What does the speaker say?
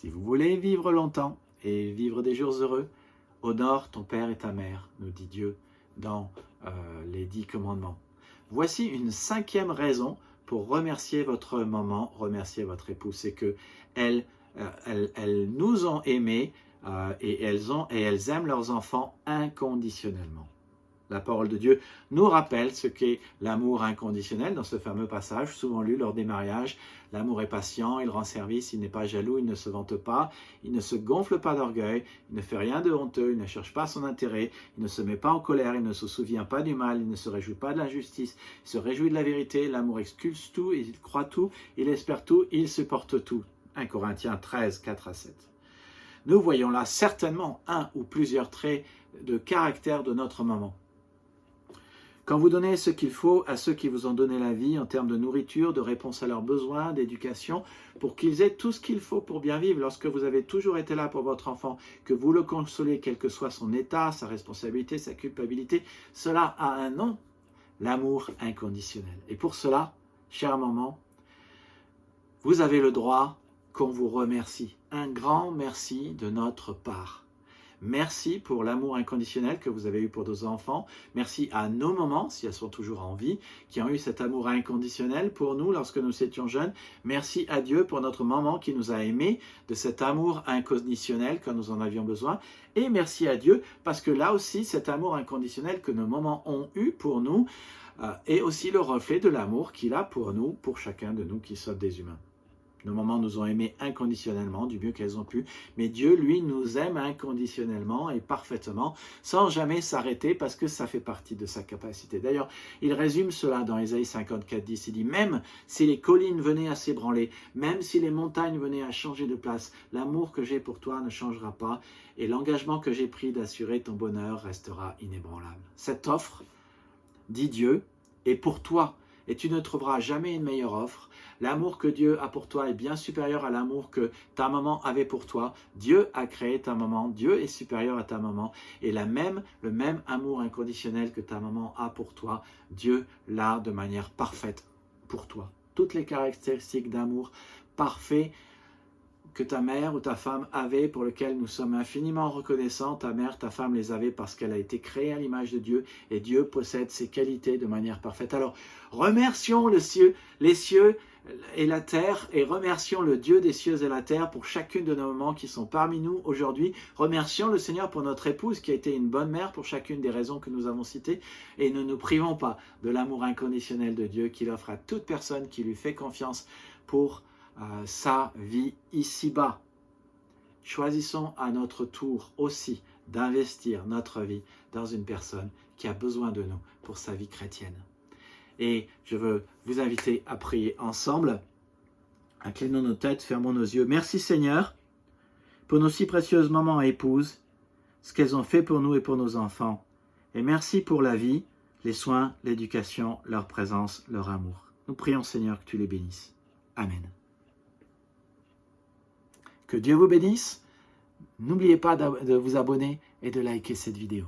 Si vous voulez vivre longtemps et vivre des jours heureux, honore ton père et ta mère, nous dit Dieu dans les 10 commandements. Voici une 5e raison pour remercier votre maman, remercier votre épouse, c'est que elles nous ont aimés et elles aiment leurs enfants inconditionnellement. La parole de Dieu nous rappelle ce qu'est l'amour inconditionnel dans ce fameux passage, souvent lu lors des mariages. L'amour est patient, il rend service, il n'est pas jaloux, il ne se vante pas, il ne se gonfle pas d'orgueil, il ne fait rien de honteux, il ne cherche pas son intérêt, il ne se met pas en colère, il ne se souvient pas du mal, il ne se réjouit pas de l'injustice, il se réjouit de la vérité, l'amour expulse tout, il croit tout, il espère tout, il supporte tout. 1 Corinthiens 13, 4 à 7. Nous voyons là certainement un ou plusieurs traits de caractère de notre maman. Quand vous donnez ce qu'il faut à ceux qui vous ont donné la vie en termes de nourriture, de réponse à leurs besoins, d'éducation, pour qu'ils aient tout ce qu'il faut pour bien vivre, lorsque vous avez toujours été là pour votre enfant, que vous le consolez, quel que soit son état, sa responsabilité, sa culpabilité, cela a un nom, l'amour inconditionnel. Et pour cela, chère maman, vous avez le droit qu'on vous remercie. Un grand merci de notre part. Merci pour l'amour inconditionnel que vous avez eu pour nos enfants. Merci à nos mamans, si elles sont toujours en vie, qui ont eu cet amour inconditionnel pour nous lorsque nous étions jeunes. Merci à Dieu pour notre maman qui nous a aimés de cet amour inconditionnel quand nous en avions besoin. Et merci à Dieu parce que là aussi, cet amour inconditionnel que nos mamans ont eu pour nous est aussi le reflet de l'amour qu'il a pour nous, pour chacun de nous qui sommes des humains. Nos mamans nous ont aimés inconditionnellement, du mieux qu'elles ont pu, mais Dieu, lui, nous aime inconditionnellement et parfaitement, sans jamais s'arrêter, parce que ça fait partie de sa capacité. D'ailleurs, il résume cela dans Ésaïe 54, 10, il dit « Même si les collines venaient à s'ébranler, même si les montagnes venaient à changer de place, l'amour que j'ai pour toi ne changera pas, et l'engagement que j'ai pris d'assurer ton bonheur restera inébranlable. » Cette offre, dit Dieu, est pour toi, et tu ne trouveras jamais une meilleure offre. L'amour que Dieu a pour toi est bien supérieur à l'amour que ta maman avait pour toi. Dieu a créé ta maman, Dieu est supérieur à ta maman. Et le même amour inconditionnel que ta maman a pour toi, Dieu l'a de manière parfaite pour toi. Toutes les caractéristiques d'amour parfait que ta mère ou ta femme avait, pour lesquelles nous sommes infiniment reconnaissants. Ta mère, ta femme les avait parce qu'elle a été créée à l'image de Dieu et Dieu possède ces qualités de manière parfaite. Alors, remercions les cieux et la terre et remercions le Dieu des cieux et la terre pour chacune de nos mamans qui sont parmi nous aujourd'hui. Remercions le Seigneur pour notre épouse qui a été une bonne mère pour chacune des raisons que nous avons citées et ne nous privons pas de l'amour inconditionnel de Dieu qu'il offre à toute personne qui lui fait confiance pour sa vie ici-bas. Choisissons à notre tour aussi d'investir notre vie dans une personne qui a besoin de nous pour sa vie chrétienne. Et je veux vous inviter à prier ensemble. Inclinons nos têtes, fermons nos yeux. Merci Seigneur pour nos si précieuses mamans et épouses, ce qu'elles ont fait pour nous et pour nos enfants. Et merci pour la vie, les soins, l'éducation, leur présence, leur amour. Nous prions Seigneur que tu les bénisses. Amen. Que Dieu vous bénisse. N'oubliez pas de vous abonner et de liker cette vidéo.